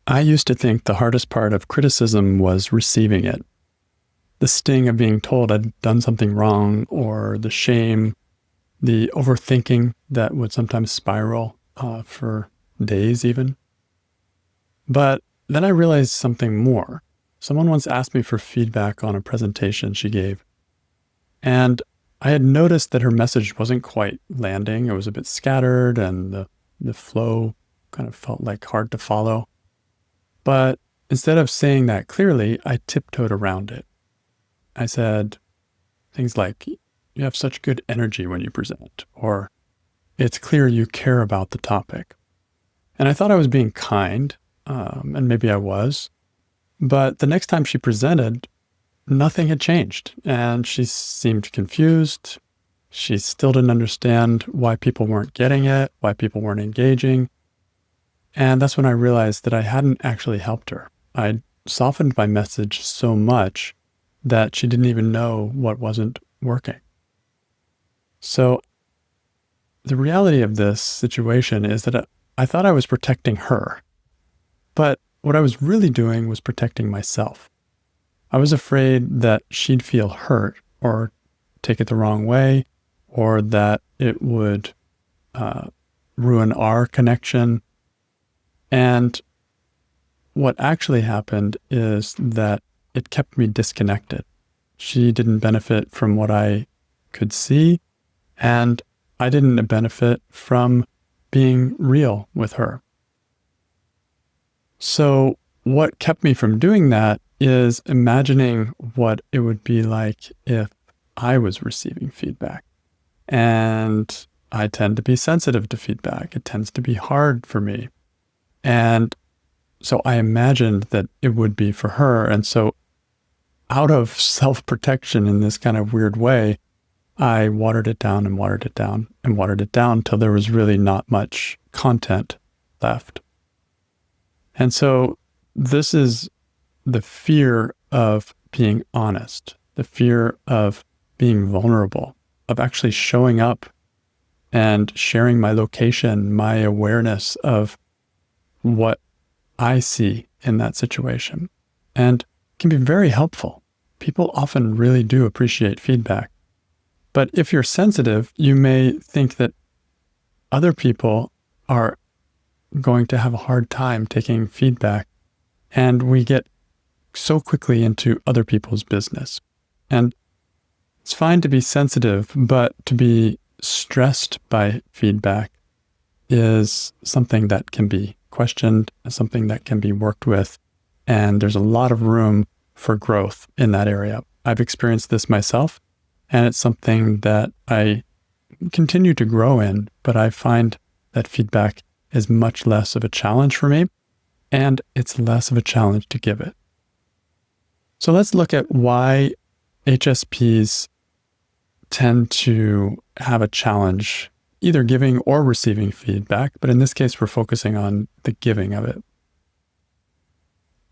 I used to think the hardest part of criticism was receiving it. The sting of being told I'd done something wrong, or the shame, the overthinking that would sometimes spiral for days even. But then I realized something more. Someone once asked me for feedback on a presentation she gave, and I had noticed that her message wasn't quite landing. It was a bit scattered, and the flow kind of felt like hard to follow. But instead of saying that clearly, I tiptoed around it. I said things like, "You have such good energy when you present," or "It's clear you care about the topic." And I thought I was being kind, and maybe I was. But the next time she presented, nothing had changed, and she seemed confused. She still didn't understand why people weren't getting it, why people weren't engaging. And that's when I realized that I hadn't actually helped her. I'd softened my message so much that she didn't even know what wasn't working. So the reality of this situation is that I thought I was protecting her, but what I was really doing was protecting myself. I was afraid that she'd feel hurt or take it the wrong way, or that it would ruin our connection. And what actually happened is that it kept me disconnected. She didn't benefit from what I could see, and I didn't benefit from being real with her. So what kept me from doing that is imagining what it would be like if I was receiving feedback. And I tend to be sensitive to feedback. It tends to be hard for me. And so I imagined that it would be for her. And so out of self-protection in this kind of weird way, I watered it down and watered it down and watered it down till there was really not much content left. And so this is the fear of being honest, the fear of being vulnerable, of actually showing up and sharing my location, my awareness of what I see in that situation. And it can be very helpful. People often really do appreciate feedback. But if you're sensitive, you may think that other people are going to have a hard time taking feedback, and we get so quickly into other people's business. And it's fine to be sensitive, but to be stressed by feedback is something that can be questioned, something that can be worked with, and there's a lot of room for growth in that area. I've experienced this myself, and it's something that I continue to grow in, but I find that feedback is much less of a challenge for me, and it's less of a challenge to give it. So let's look at why HSPs tend to have a challenge either giving or receiving feedback, but in this case, we're focusing on the giving of it.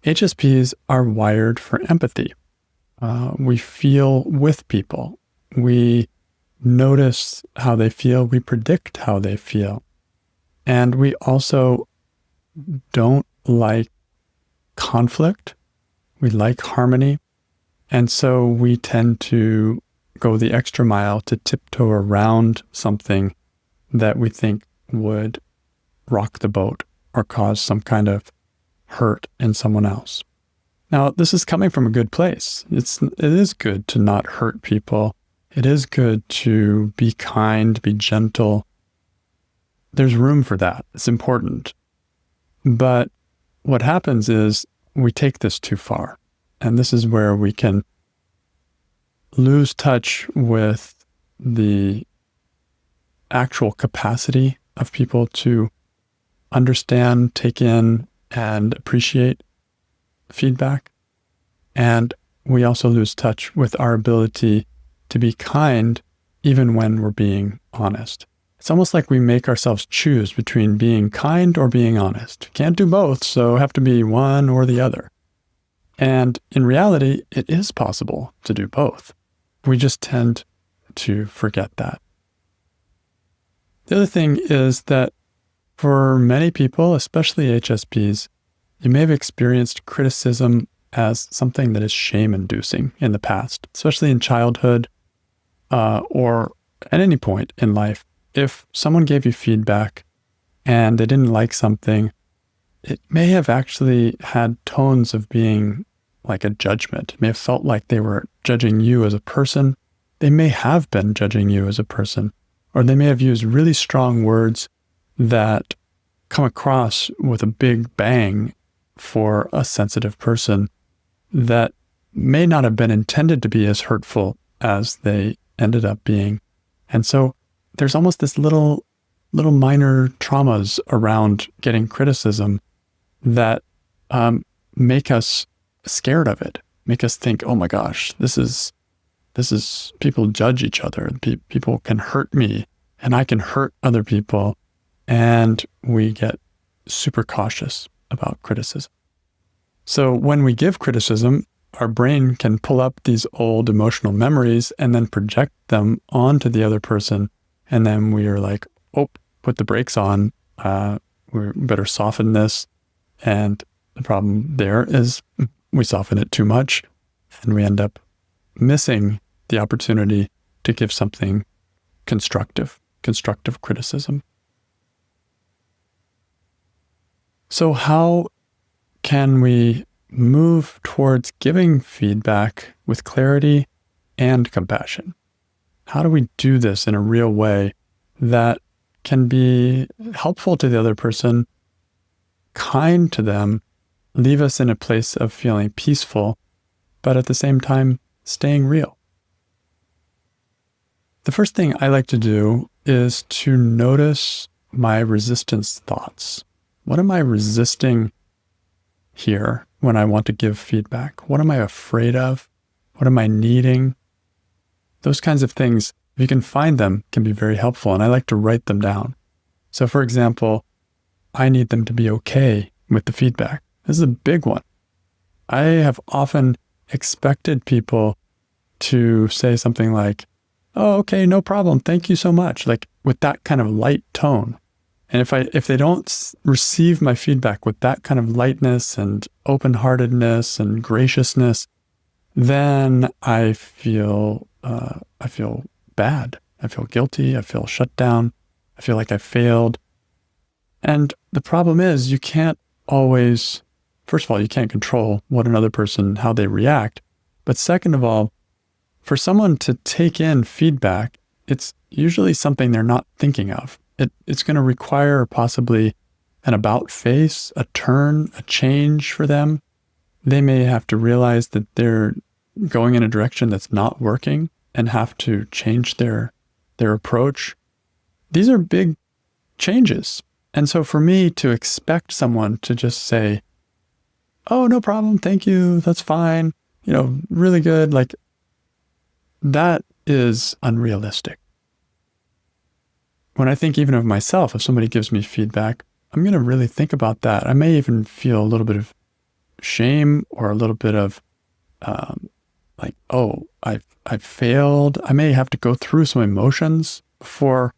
HSPs are wired for empathy. We feel with people. We notice how they feel. We predict how they feel. And we also don't like conflict. We like harmony. And so we tend to go the extra mile to tiptoe around something that we think would rock the boat or cause some kind of hurt in someone else. Now, this is coming from a good place. It is good to not hurt people. It is good to be kind, be gentle. There's room for that. It's important. But what happens is we take this too far. And this is where we can lose touch with the actual capacity of people to understand, take in, and appreciate feedback. And we also lose touch with our ability to be kind even when we're being honest. It's almost like we make ourselves choose between being kind or being honest. Can't do both, so have to be one or the other. And in reality, it is possible to do both. We just tend to forget that. The other thing is that for many people, especially HSPs, you may have experienced criticism as something that is shame-inducing in the past, especially in childhood or at any point in life. If someone gave you feedback and they didn't like something, it may have actually had tones of being like a judgment. It may have felt like they were judging you as a person. They may have been judging you as a person, or they may have used really strong words that come across with a big bang for a sensitive person that may not have been intended to be as hurtful as they ended up being. And so there's almost this little minor traumas around getting criticism that make us scared of it, make us think, oh my gosh, this is people judge each other. People can hurt me and I can hurt other people. And we get super cautious about criticism. So when we give criticism, our brain can pull up these old emotional memories and then project them onto the other person. And then we are like, oh, put the brakes on. We better soften this. And the problem there is we soften it too much and we end up missing the opportunity to give something constructive criticism. So how can we move towards giving feedback with clarity and compassion? How do we do this in a real way that can be helpful to the other person, kind to them, leave us in a place of feeling peaceful, but at the same time, staying real? The first thing I like to do is to notice my resistance thoughts. What am I resisting here when I want to give feedback? What am I afraid of? What am I needing? Those kinds of things, if you can find them, can be very helpful, and I like to write them down. So for example, I need them to be okay with the feedback. This is a big one. I have often expected people to say something like, oh, okay, no problem, thank you so much, like with that kind of light tone. And if they don't receive my feedback with that kind of lightness and open-heartedness and graciousness, then I feel bad. I feel guilty. I feel shut down. I feel like I failed. And the problem is you can't always, first of all, you can't control what another person, how they react. But second of all, for someone to take in feedback, it's usually something they're not thinking of. It's going to require possibly an about face, a turn, a change for them. They may have to realize that they're going in a direction that's not working and have to change their approach. These are big changes. And so for me to expect someone to just say, oh, no problem, thank you, that's fine, really good, like that is unrealistic. When I think even of myself, if somebody gives me feedback, I'm going to really think about that. I may even feel a little bit of shame or a little bit of like, oh, I've failed. I may have to go through some emotions before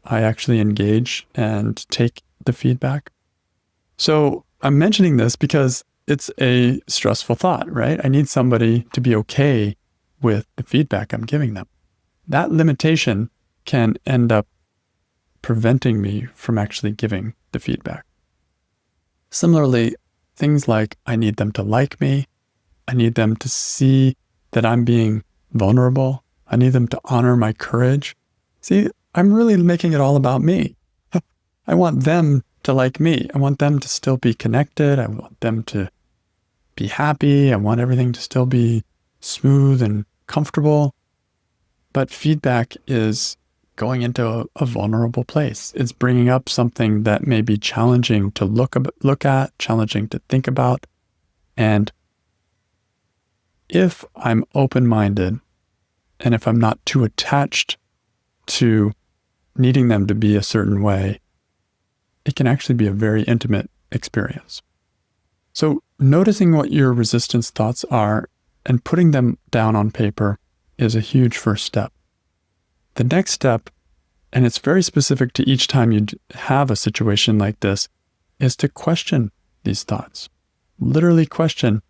I actually engage and take the feedback. So I'm mentioning this because it's a stressful thought, right? I need somebody to be okay with the feedback I'm giving them. That limitation can end up preventing me from actually giving the feedback. Similarly, things like I need them to like me. I need them to see that I'm being vulnerable. I need them to honor my courage. See, I'm really making it all about me. I want them to like me. I want them to still be connected. I want them to be happy. I want everything to still be smooth and comfortable. But feedback is going into a vulnerable place. It's bringing up something that may be challenging to look at, challenging to think about. And if I'm open-minded and if I'm not too attached to needing them to be a certain way, it can actually be a very intimate experience. So noticing what your resistance thoughts are and putting them down on paper is a huge first step. The next step, and it's very specific to each time you have a situation like this, is to question these thoughts. literally question,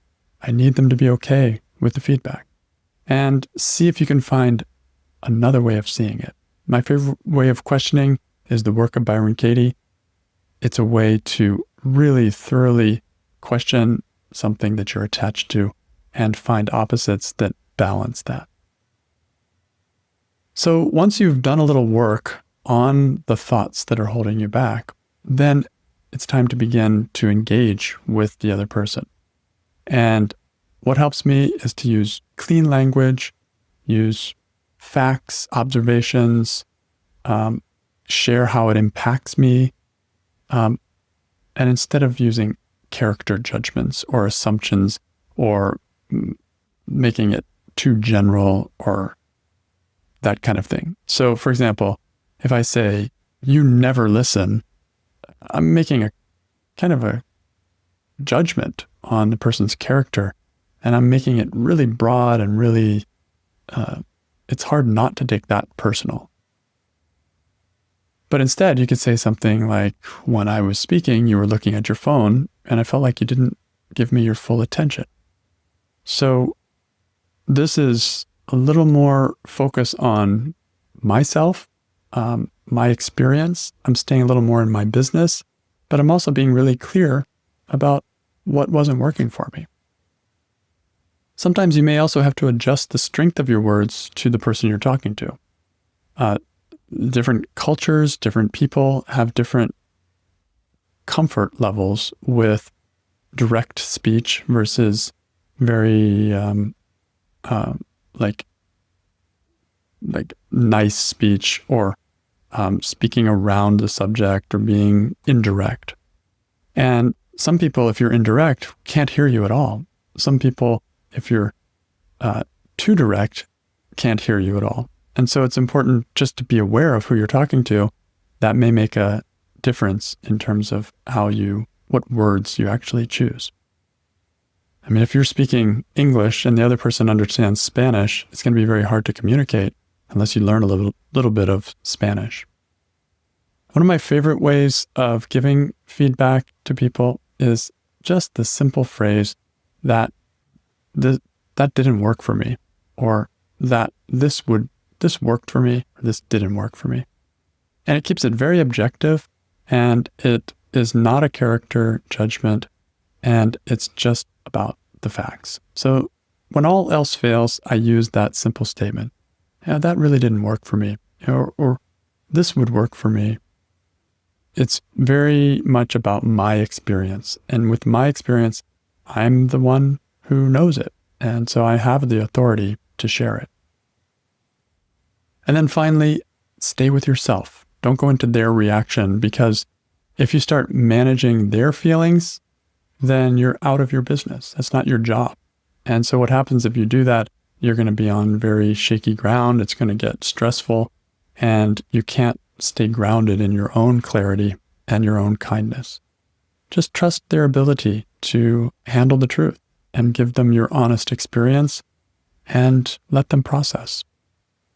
I need them to be okay with the feedback. And see if you can find another way of seeing it. My favorite way of questioning is the work of Byron Katie. It's a way to really thoroughly question something that you're attached to and find opposites that balance that. So once you've done a little work on the thoughts that are holding you back, then it's time to begin to engage with the other person. And what helps me is to use clean language, use facts, observations, share how it impacts me. And instead of using character judgments or assumptions or making it too general or that kind of thing. So, for example, if I say, you never listen, I'm making a kind of a judgment on the person's character, and I'm making it really broad and really, it's hard not to take that personal. But instead, you could say something like, when I was speaking, you were looking at your phone, and I felt like you didn't give me your full attention. So this is a little more focus on myself, my experience. I'm staying a little more in my business, but I'm also being really clear about what wasn't working for me. Sometimes you may also have to adjust the strength of your words to the person you're talking to. Different cultures, different people have different comfort levels with direct speech versus very like nice speech, or speaking around the subject, or being indirect. And some people, if you're indirect, can't hear you at all. Some people, if you're too direct, can't hear you at all. And so it's important just to be aware of who you're talking to. That may make a difference in terms of what words you actually choose. I mean, if you're speaking English and the other person understands Spanish, it's going to be very hard to communicate unless you learn a little bit of Spanish. One of my favorite ways of giving feedback to people is just the simple phrase that that didn't work for me, or that this worked for me, or this didn't work for me. And it keeps it very objective, and it is not a character judgment, and it's just about the facts. So when all else fails, I use that simple statement. Yeah, that really didn't work for me, or this would work for me. It's very much about my experience. And with my experience, I'm the one who knows it. And so I have the authority to share it. And then finally, stay with yourself. Don't go into their reaction, because if you start managing their feelings, then you're out of your business. That's not your job. And so what happens if you do that, you're going to be on very shaky ground. It's going to get stressful, and you can't stay grounded in your own clarity and your own kindness. Just trust their ability to handle the truth and give them your honest experience and let them process.